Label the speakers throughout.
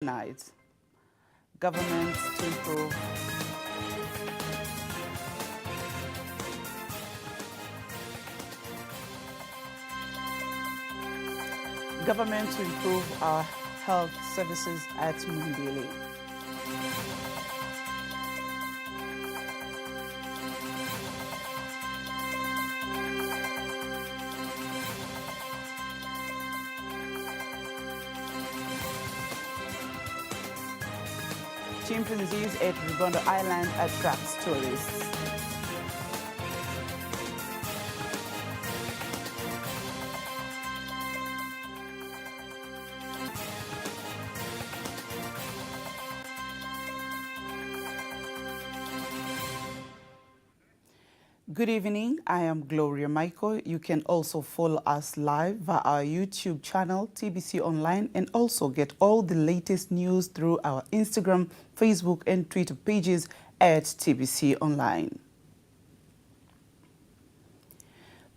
Speaker 1: night. Governments to improve our health services at Muhimbili. Chimpanzees at Rigondo Island attracts tourists. Good evening, I am Gloria Michael. You can also follow us live via our YouTube channel, TBConline, and also get all the latest news through our Instagram, Facebook, and Twitter pages at TBConline.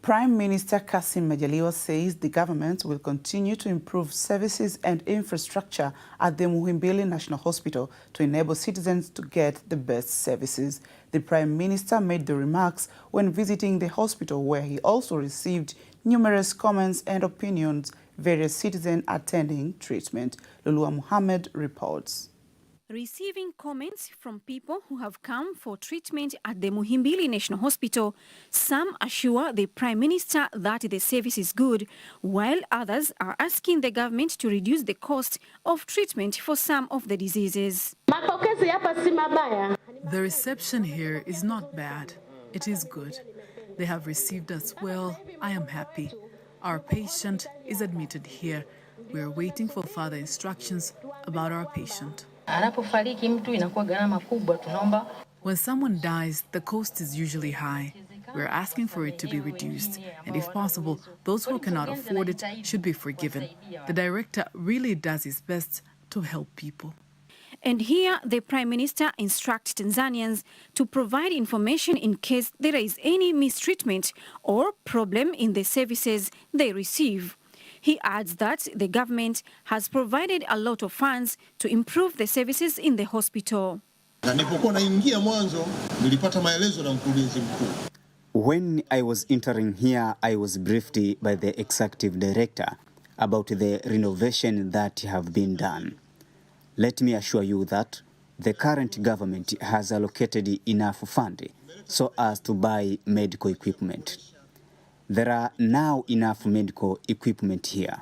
Speaker 1: Prime Minister Kassim Majaliwa says the government will continue to improve services and infrastructure at the Muhimbili National Hospital to enable citizens to get the best services. The Prime Minister made the remarks when visiting the hospital, where he also received numerous comments and opinions various citizens attending treatment. Lulua Muhammad reports.
Speaker 2: Receiving comments from people who have come for treatment at the Muhimbili National Hospital, some assure the Prime Minister that the service is good, while others are asking the government to reduce the cost of treatment for some of the diseases.
Speaker 3: The reception here is not bad. It is good. They have received us well. I am happy. Our patient is admitted here. We are waiting for further instructions about our patient. When someone dies, the cost is usually high. We're asking for it to be reduced, and if possible, those who cannot afford it should be forgiven. The director really does his best to help people.
Speaker 2: And here, the Prime Minister instructs Tanzanians to provide information in case there is any mistreatment or problem in the services they receive. He adds that the government has provided a lot of funds to improve the services in the hospital.
Speaker 4: When I was entering here, I was briefed by the executive director about the renovation that have been done. Let me assure you that the current government has allocated enough funds so as to buy medical equipment. There are now enough medical equipment here.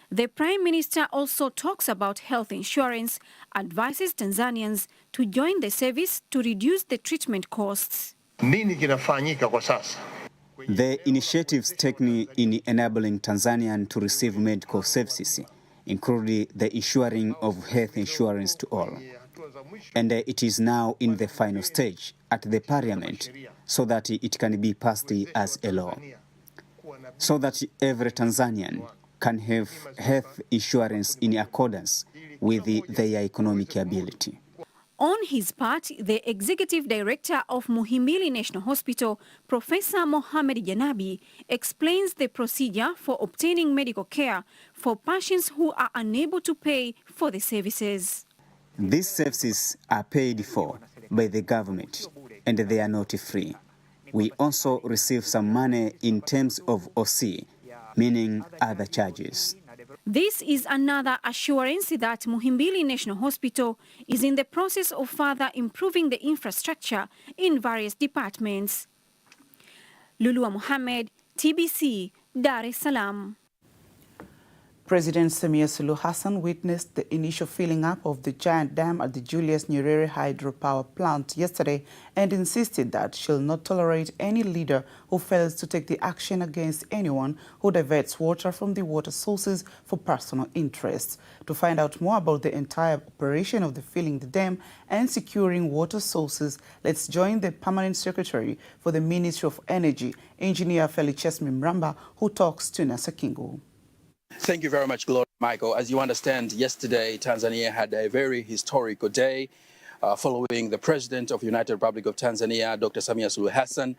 Speaker 2: The Prime Minister also talks about health insurance, advises Tanzanians to join the service to reduce the treatment costs.
Speaker 4: The initiatives taken in enabling Tanzanians to receive medical services include the issuing of health insurance to all. And it is now in the final stage at the Parliament so that it can be passed as a law, so that every Tanzanian can have health insurance in accordance with their economic ability.
Speaker 2: On his part, the Executive Director of Muhimbili National Hospital, Professor Mohamed Janabi, explains the procedure for obtaining medical care for patients who are unable to pay for the services.
Speaker 4: These services are paid for by the government and they are not free. We also receive some money in terms of OC, meaning other charges.
Speaker 2: This is another assurance that Muhimbili National Hospital is in the process of further improving the infrastructure in various departments. Lulua Muhammad, TBC, Dar es Salaam.
Speaker 1: President Samia Suluhu Hassan witnessed the initial filling up of the giant dam at the Julius Nyerere hydropower plant yesterday and insisted that she'll not tolerate any leader who fails to take the action against anyone who diverts water from the water sources for personal interests. To find out more about the entire operation of the filling the dam and securing water sources, let's join the Permanent Secretary for the Ministry of Energy, Engineer Felichesmi Mramba, who talks to Nasa Kingo.
Speaker 5: Thank you very much, Gloria Michael. As you understand, yesterday Tanzania had a very historical day following the President of the United Republic of Tanzania, Dr. Samia Suluhu Hassan,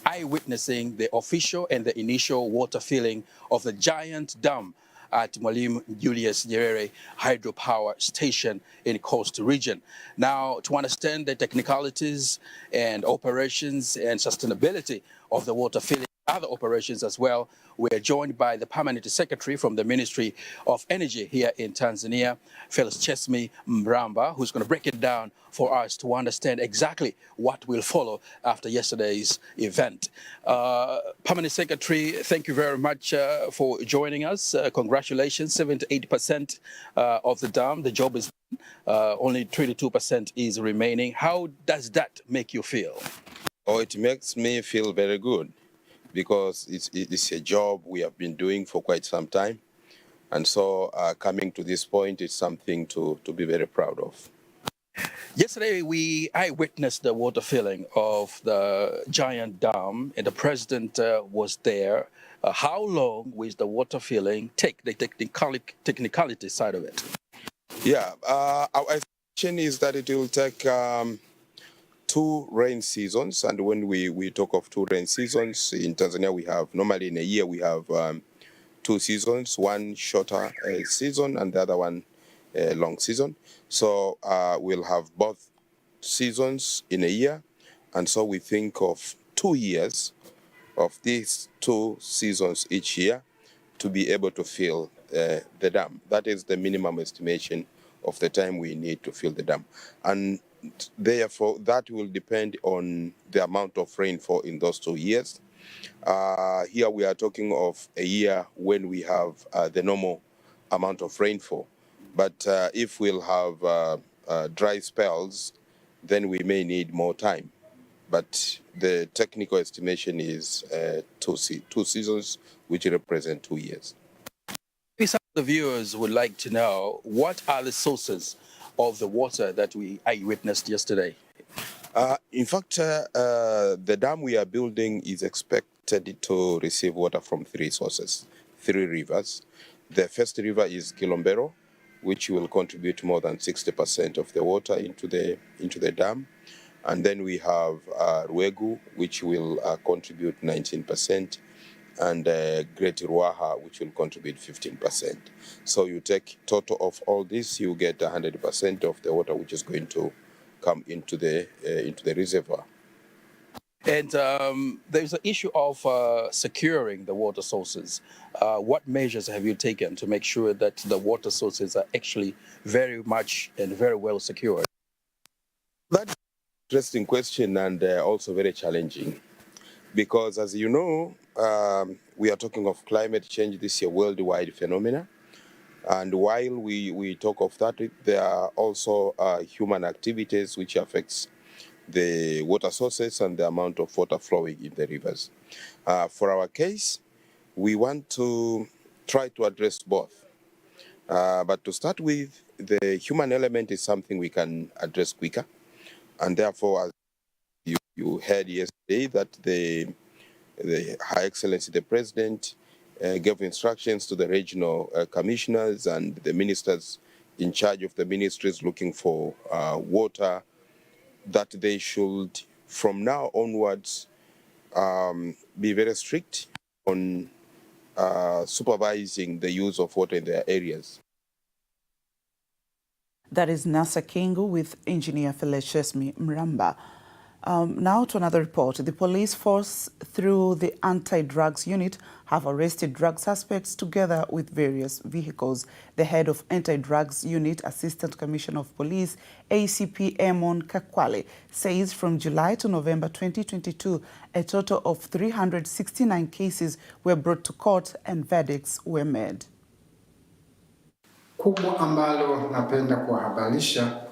Speaker 5: eyewitnessing the official and the initial water filling of the giant dam at Mwalimu Julius Nyerere hydropower station in Coast Region. Now, to understand the technicalities and operations and sustainability of the water filling, other operations as well, we're joined by the Permanent Secretary from the Ministry of Energy here in Tanzania, Felix Chesmi Mramba, who's going to break it down for us to understand exactly what will follow after yesterday's event. Permanent Secretary, thank you very much for joining us. Congratulations, 78% of the dam, the job is done. Only 22% is remaining. How does that make you feel?
Speaker 6: Oh, it makes me feel very good, because it's a job we have been doing for quite some time. And so coming to this point is something to be very proud of.
Speaker 5: Yesterday, I witnessed the water filling of the giant dam, and the president was there. How long will the water filling take, the technicality side of it?
Speaker 6: Yeah, our estimation is that it will take 2 rain seasons. And when we talk of 2 rain seasons, in Tanzania we have, normally in a year we have 2 seasons, one shorter season and the other one long season. So we'll have both seasons in a year. And so we think of 2 years of these 2 seasons each year to be able to fill the dam. That is the minimum estimation of the time we need to fill the dam. And therefore, that will depend on the amount of rainfall in those 2 years. Here we are talking of a year when we have the normal amount of rainfall. But if we'll have dry spells, then we may need more time. But the technical estimation is 2 seasons, which represent 2 years.
Speaker 5: Some of the viewers would like to know, what are the sources of the water that I witnessed yesterday?
Speaker 6: In fact, the dam we are building is expected to receive water from 3 sources, 3 rivers. The first river is Kilombero, which will contribute more than 60% of the water into the dam. And then we have Ruegu, which will contribute 19%, and Great Ruaha, which will contribute 15%. So you take total of all this, you get 100% of the water which is going to come into the reservoir.
Speaker 5: And there's an issue of securing the water sources. What measures have you taken to make sure that the water sources are actually very much and very well secured?
Speaker 6: That's an interesting question, and also very challenging, because as you know, we are talking of climate change. This is a worldwide phenomena. And while we talk of that, there are also human activities which affects the water sources and the amount of water flowing in the rivers. For our case, we want to try to address both. But to start with, the human element is something we can address quicker. And therefore, as you heard yesterday, that the High Excellency, the President, gave instructions to the regional commissioners and the ministers in charge of the ministries looking for water, that they should, from now onwards, be very strict on supervising the use of water in their areas.
Speaker 1: That is Nasa Kingu with engineer Felix Chesmi Mramba. Now to another report. The police force through the anti-drugs unit have arrested drug suspects together with various vehicles. The head of anti-drugs unit, Assistant Commissioner of Police, ACP Emon Kakwale, says from July to November 2022, a total of 369 cases were brought to court and verdicts were made.
Speaker 7: Kubwa ambalo napenda kuwahabarisha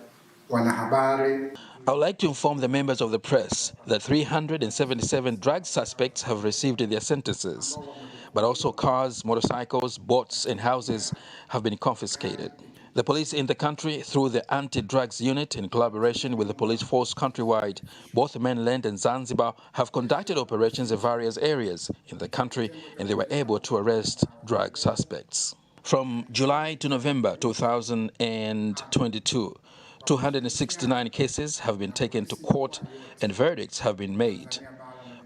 Speaker 7: wanahabari.
Speaker 5: I would like to inform the members of the press that 377 drug suspects have received their sentences, but also cars, motorcycles, boats, and houses have been confiscated. The police in the country, through the anti-drugs unit in collaboration with the police force countrywide, both mainland and Zanzibar, have conducted operations in various areas in the country, and they were able to arrest drug suspects. From July to November 2022, 269 cases have been taken to court and verdicts have been made.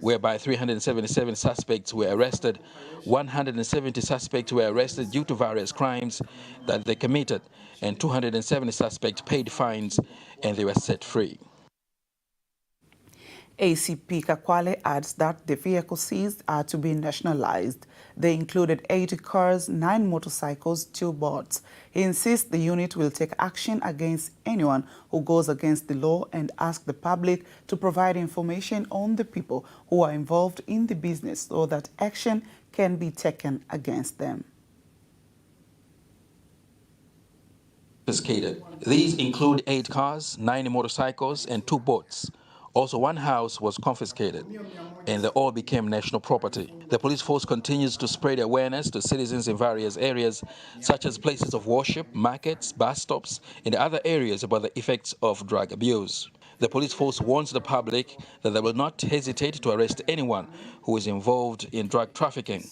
Speaker 5: whereby 377 suspects were arrested. 170 suspects were arrested due to various crimes that they committed, and 270 suspects paid fines and they were set free.
Speaker 1: ACP Kakwale adds that the vehicles seized are to be nationalized. They included 80 cars, 9 motorcycles, 2 boats. He insists the unit will take action against anyone who goes against the law and ask the public to provide information on the people who are involved in the business so that action can be taken against them.
Speaker 5: Confiscated. These include 8 cars, 9 motorcycles, and 2 boats. Also, 1 house was confiscated, and they all became national property. The police force continues to spread awareness to citizens in various areas, such as places of worship, markets, bus stops, and other areas about the effects of drug abuse. The police force warns the public that they will not hesitate to arrest anyone who is involved in drug trafficking.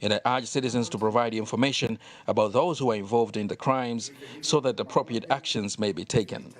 Speaker 5: And I urge citizens to provide information about those who are involved in the crimes so that appropriate actions may be taken.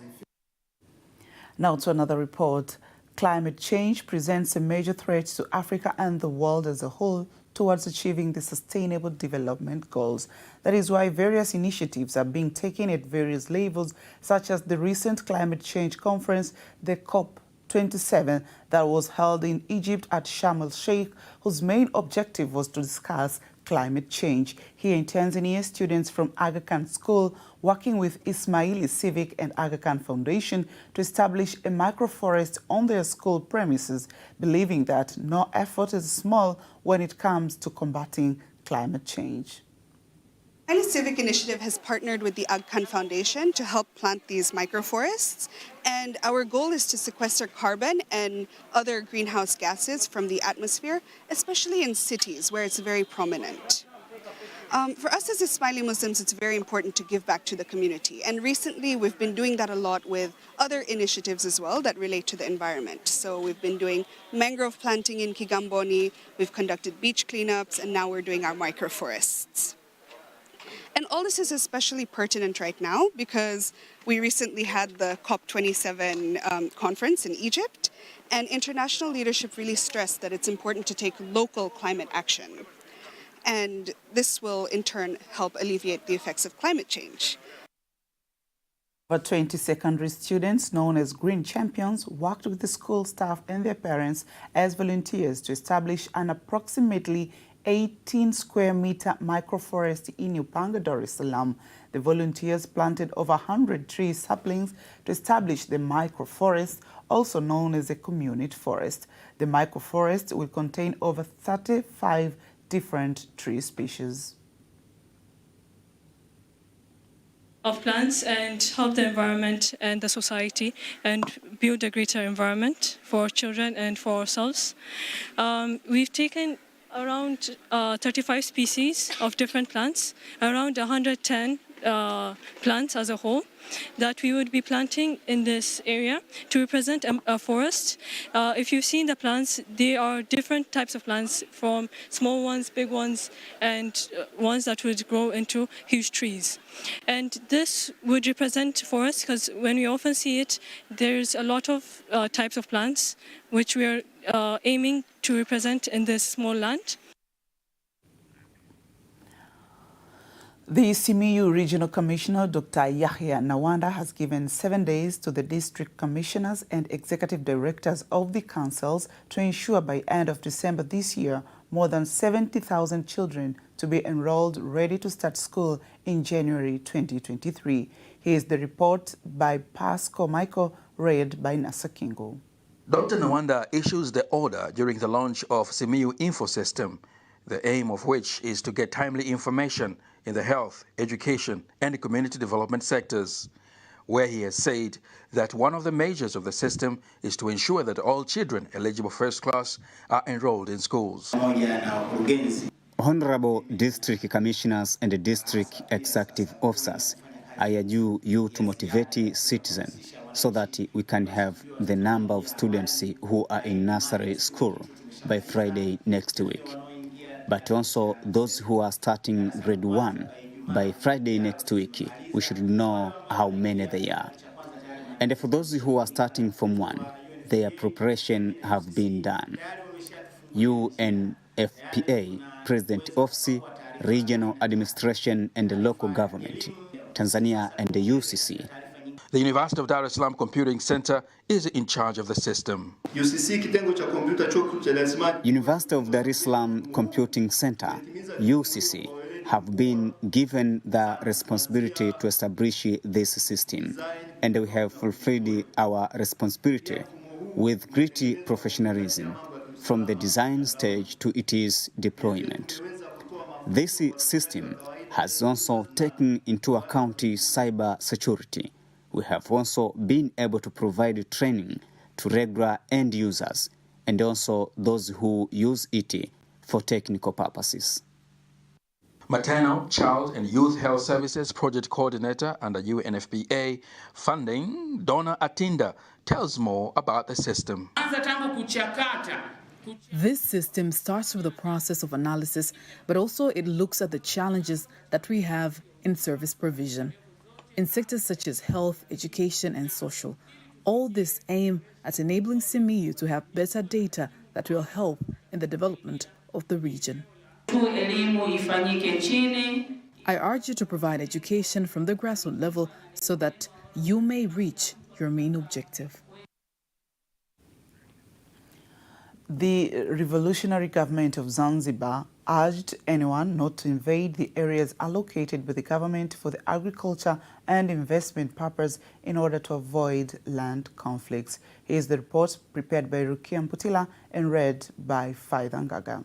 Speaker 1: Now to another report. Climate change presents a major threat to Africa and the world as a whole towards achieving the Sustainable Development Goals. That is why various initiatives are being taken at various levels, such as the recent climate change conference, the COP27, that was held in Egypt at Sharm el-Sheikh, whose main objective was to discuss climate change. Here in Tanzania, students from Aga Khan School working with Ismaili Civic and Aga Khan Foundation to establish a microforest on their school premises, believing that no effort is small when it comes to combating climate change.
Speaker 8: Ismaili Civic Initiative has partnered with the Aga Khan Foundation to help plant these microforests, and our goal is to sequester carbon and other greenhouse gases from the atmosphere, especially in cities where it's very prominent. For us as Ismaili Muslims, it's very important to give back to the community, and recently we've been doing that a lot with other initiatives as well that relate to the environment. So we've been doing mangrove planting in Kigamboni, we've conducted beach cleanups, and now we're doing our microforests. And all this is especially pertinent right now because we recently had the COP27 conference in Egypt, and international leadership really stressed that it's important to take local climate action. And this will in turn help alleviate the effects of climate change.
Speaker 1: Over 20 secondary students known as Green Champions worked with the school staff and their parents as volunteers to establish an approximately 18 square meter microforest in Upanga, Dar es Salaam. The volunteers planted over 100 tree saplings to establish the microforest, also known as a community forest. The microforest will contain over 35 different tree species.
Speaker 9: Of plants and help the environment and the society and build a greater environment for children and for ourselves. We've taken around 35 species of different plants, around 110 plants as a whole that we would be planting in this area to represent a forest. If you've seen the plants, they are different types of plants, from small ones, big ones, and ones that would grow into huge trees. And this would represent forest because when we often see it, there's a lot of types of plants which we are aiming to represent in this small land.
Speaker 1: The Simiyu Regional Commissioner, Dr. Yahya Nawanda, has given 7 days to the district commissioners and executive directors of the councils to ensure by end of December this year, more than 70,000 children to be enrolled ready to start school in January 2023. Here is the report by Pasco Michael, read by Nasa Kingo.
Speaker 5: Dr. Nawanda issues the order during the launch of Simiyu Info System, the aim of which is to get timely information in the health, education, and community development sectors, where he has said that one of the measures of the system is to ensure that all children eligible first class are enrolled in schools.
Speaker 4: Honorable district commissioners and district executive officers, I urge you to motivate citizens so that we can have the number of students who are in nursery school by Friday next week. But also those who are starting grade 1 by Friday next week, we should know how many they are. And for those who are starting from 1, their preparation have been done. UNFPA, President Office, Regional Administration and Local Government, Tanzania and the UCC.
Speaker 5: The University of Dar es Salaam Computing Center is in charge of the system.
Speaker 4: University of Dar es Salaam Computing Center, UCC, have been given the responsibility to establish this system, and we have fulfilled our responsibility with great professionalism from the design stage to its deployment. This system has also taken into account cyber security. We have also been able to provide training to regular end users and also those who use it for technical purposes.
Speaker 5: Maternal, Child and Youth Health Services Project Coordinator under UNFPA funding, Donna Atinda, tells more about the system.
Speaker 3: This system starts with the process of analysis, but also it looks at the challenges that we have in service provision in sectors such as health, education, and social. All this aim at enabling CMEU to have better data that will help in the development of the region. I urge you to provide education from the grassroots level so that you may reach your main objective.
Speaker 1: The revolutionary government of Zanzibar urged anyone not to invade the areas allocated by the government for the agriculture and investment purpose in order to avoid land conflicts. Here's the report prepared by Rukia Mputila and read by Faida Ngaga.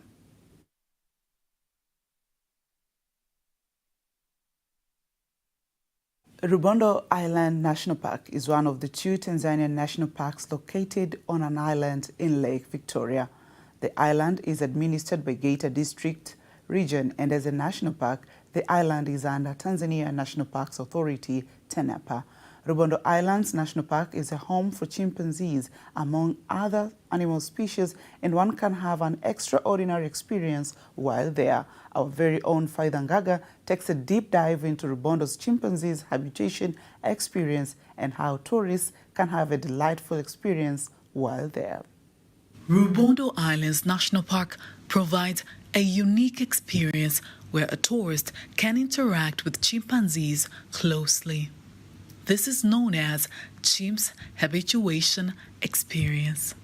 Speaker 1: Rubondo Island National Park is one of the 2 Tanzanian national parks located on an island in Lake Victoria. The island is administered by Geita District Region, and as a national park, the island is under Tanzania National Parks Authority, TANAPA. Rubondo Islands National Park is a home for chimpanzees, among other animal species, and one can have an extraordinary experience while there. Our very own Faida Ngaga takes a deep dive into Rubondo's chimpanzees' habitation experience and how tourists can have a delightful experience while there.
Speaker 3: Rubondo Islands National Park provides a unique experience where a tourist can interact with chimpanzees closely. This is known as Chimps Habituation Experience.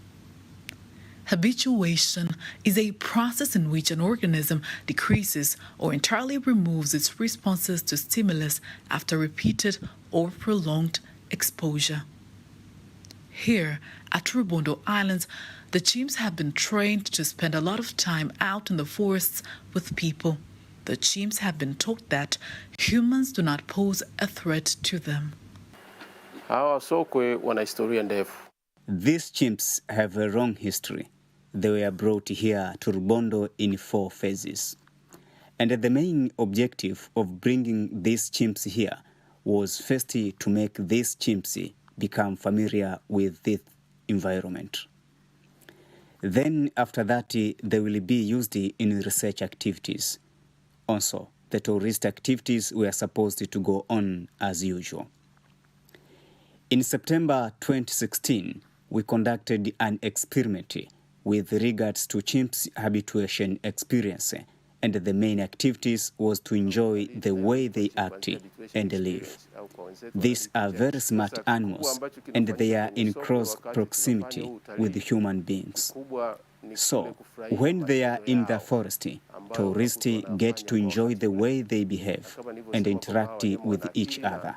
Speaker 3: Habituation is a process in which an organism decreases or entirely removes its responses to stimulus after repeated or prolonged exposure. Here at Rubondo Islands, the chimps have been trained to spend a lot of time out in the forests with people. The chimps have been taught that humans do not pose a threat to them.
Speaker 4: These chimps have a long history. They were brought here to Rubondo in 4 phases. And the main objective of bringing these chimps here was first to make these chimps become familiar with this environment. Then after that, they will be used in research activities. Also, the tourist activities were supposed to go on as usual. In September 2016, we conducted an experiment with regards to chimps' habituation experience, and the main activities was to enjoy the way they act and live. These are very smart animals, and they are in close proximity with human beings. So, when they are in the forest, tourists get to enjoy the way they behave and interact with each other.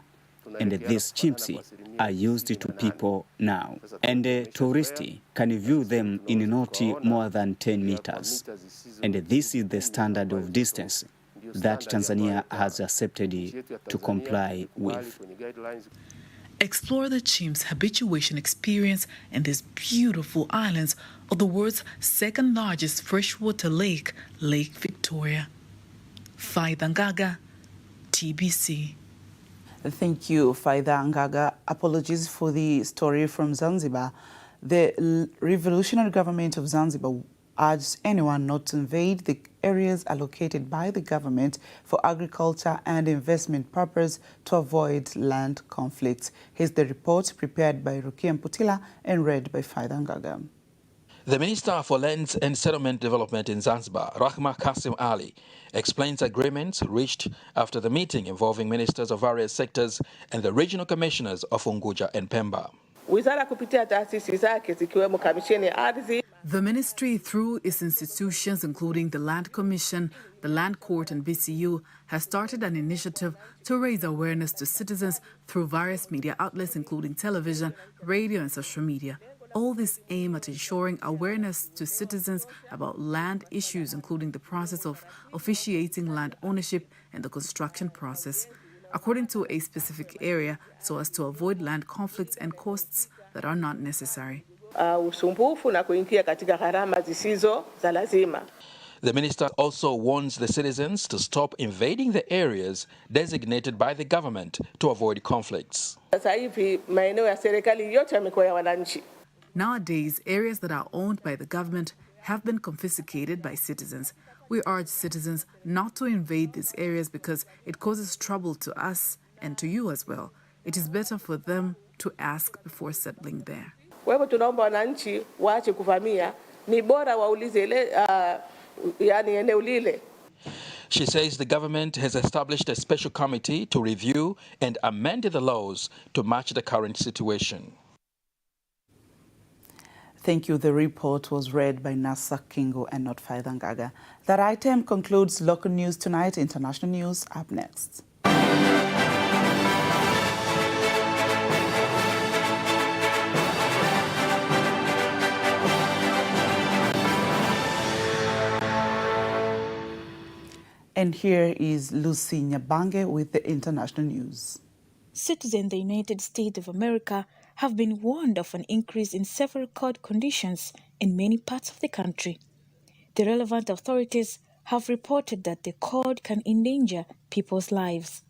Speaker 4: And these chimps are used to people now. And tourists can view them in not more than 10 meters. And this is the standard of distance that Tanzania has accepted to comply with.
Speaker 3: Explore the chimps' habituation experience in these beautiful islands of the world's 2nd largest freshwater lake, Lake Victoria. Faida Ngaga, TBC.
Speaker 1: Thank you, Faida Ngaga. Apologies for the story from Zanzibar. The revolutionary government of Zanzibar urged anyone not to invade the areas allocated by the government for agriculture and investment purpose to avoid land conflicts. Here's the report prepared by Rukia Mputila and read by Faida Ngaga.
Speaker 5: The Minister for Lands and Settlement Development in Zanzibar, Rahma Kasim Ali, explains agreements reached after the meeting involving ministers of various sectors and the regional commissioners of Unguja and Pemba.
Speaker 3: The ministry, through its institutions including the Land Commission, the Land Court and BCU, has started an initiative to raise awareness to citizens through various media outlets including television, radio and social media. All this aim at ensuring awareness to citizens about land issues, including the process of officiating land ownership and the construction process, according to a specific area, so as to avoid land conflicts and costs that are not necessary.
Speaker 5: The minister also warns the citizens to stop invading the areas designated by the government to avoid conflicts.
Speaker 3: Nowadays, areas that are owned by the government have been confiscated by citizens. We urge citizens not to invade these areas because it causes trouble to us and to you as well. It is better for them to ask before settling there.
Speaker 5: She says the government has established a special committee to review and amend the laws to match the current situation.
Speaker 1: Thank you. The report was read by Nasa Kingo and not Faidangaga. That item concludes local news tonight. International news up next. And here is Lucy Nyabange with the international news.
Speaker 10: Citizens in the United States of America have been warned of an increase in several cold conditions in many parts of the country. The relevant authorities have reported that the cold can endanger people's lives.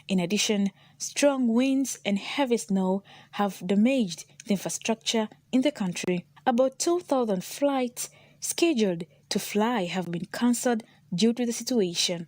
Speaker 10: In addition, strong winds and heavy snow have damaged the infrastructure in the country. About 2,000 flights scheduled to fly have been cancelled due to the situation.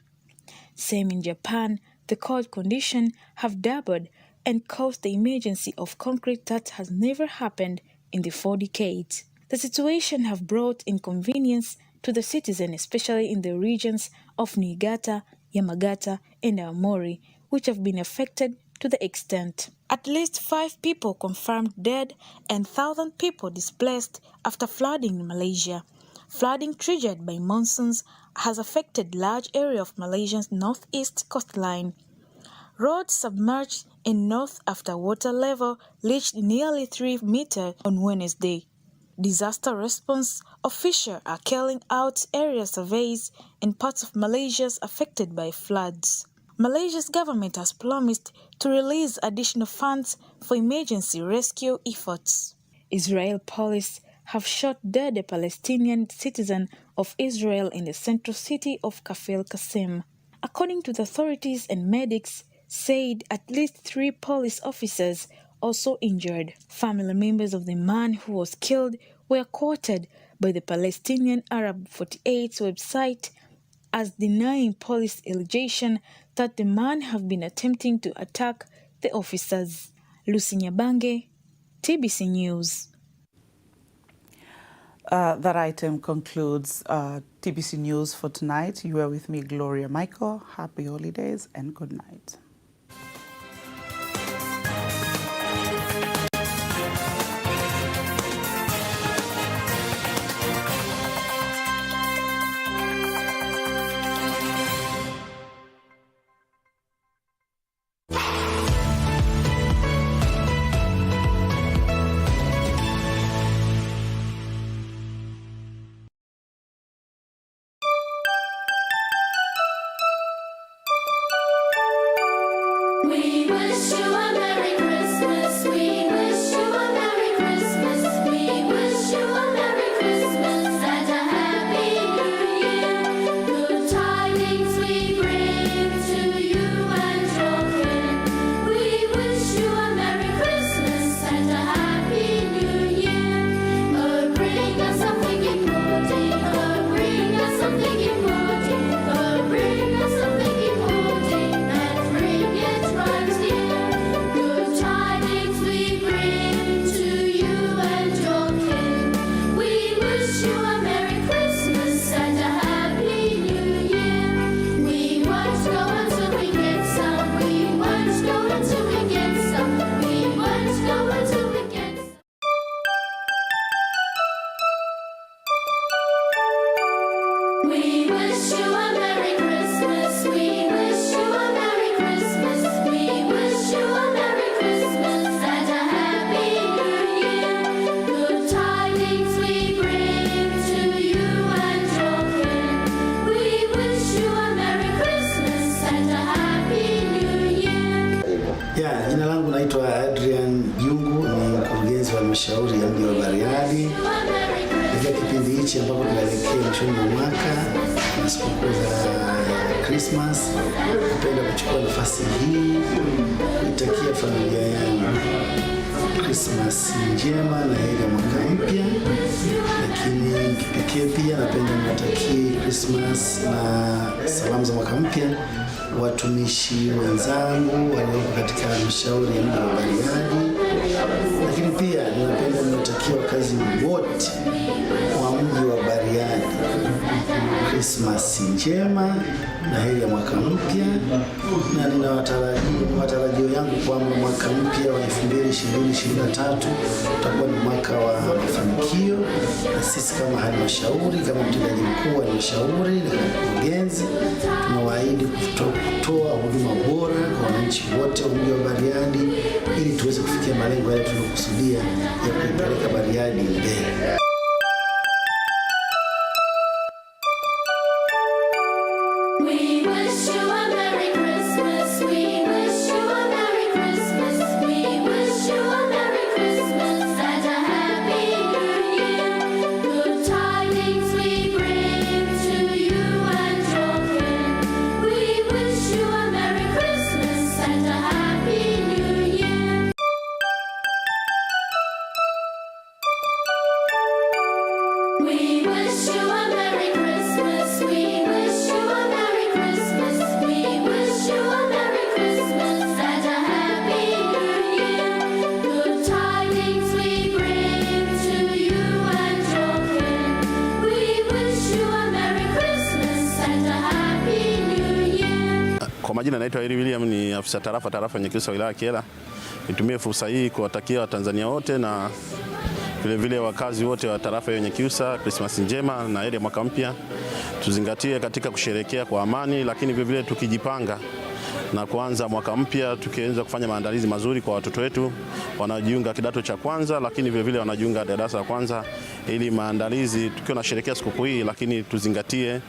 Speaker 10: Same in Japan, the cold conditions have doubled and caused the emergency of concrete that has never happened in the 4 decades. The situation have brought inconvenience to the citizens, especially in the regions of Niigata, Yamagata, and Aomori, which have been affected to the extent. At least 5 people confirmed dead and 1,000 people displaced after flooding in Malaysia. Flooding triggered by monsoons has affected large area of Malaysia's northeast coastline. Roads submerged in north after water level reached nearly 3 meters on Wednesday. Disaster response officials are carrying out area surveys in parts of Malaysia affected by floods. Malaysia's government has promised to release additional funds for emergency rescue efforts. Israel police have shot dead a Palestinian citizen of Israel in the central city of Kafir Qasim. According to the authorities and medics, said at least 3 police officers also injured. Family members of the man who was killed were quoted by the Palestinian Arab 48's website as denying police allegation that the man have been attempting to attack the officers. Lucy Nyabange, TBC News.
Speaker 1: That item concludes TBC News for tonight. You were with me, Gloria Michael. Happy holidays and good night.
Speaker 11: Naitwa Adrian Jungu, ni mkurugenzi wa halmashauri ya mji wa Bariadi. Katika kipindi hichi ambapo tunaelekea mwishoni mwa mwaka na sikukuu za Christmas, napenda kuchukua nafasi hii kuitakia familia yangu Christmas njema na heri ya mwaka mpya. Lakini kipekee pia napenda niwatakie Christmas na salamu za mwaka mpya watumishi wenzangu waliopo katika halmashauri ya mji wa Bariadi. Lakini pia ninapenda niwatakie wakazi wote wa mji wa Bariadi Christmas njema na heri ya mwaka mpya, na matarajio yangu kwamba mwaka mpya wa 2023 utakuwa ni mwaka wa mafanikio, na sisi kama halmashauri, kama mtendaji mkuu wa halmashauri na mkurugenzi, tunawaahidi kutoa huduma bora kwa wananchi wote wa mji wa Bariadi ili tuweze kufikia malengo yale tuliyokusudia ya kuipeleka Bariadi mbele.
Speaker 12: Kwa majina naitwa Eri William, ni afisa tarafa Nyakyusa wilaya Kyela. Nitumie fursa hii kuwatakia Watanzania wote na vile wakazi wote wa tarafa ya Nyakyusa Christmas njema na heri ya mwaka mpya. Tuzingatie katika kusherehekea kwa amani, lakini vile tukijipanga na kuanza mwaka mpya tukianza kufanya maandalizi mazuri kwa watoto wetu wanajiunga kidato cha kwanza, lakini vile wanajiunga darasa la kwanza, ili maandalizi tukiwa nasherehekea sikukuu hii, lakini tuzingatie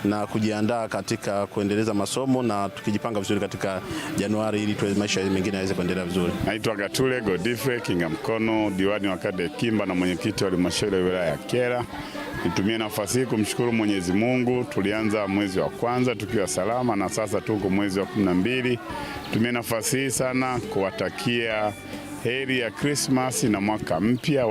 Speaker 12: na kujiandaa katika kuendeleza masomo na tukijipanga vizuri katika Januari ili tuweze maisha mengine yaweze kuendelea vizuri.
Speaker 13: Naitwa Gatule Godfrey Kinga Mkono, diwani wa kata Kimba na mwenyekiti wa halmashauri ya wilaya ya Kyela. Nitumie nafasi hii kumshukuru Mwenyezi Mungu. Tulianza mwezi wa kwanza tukiwa salama na sasa tuko mwezi wa 12. Tumie nafasi hii sana kuwatakia heri ya Christmas na mwaka mpya.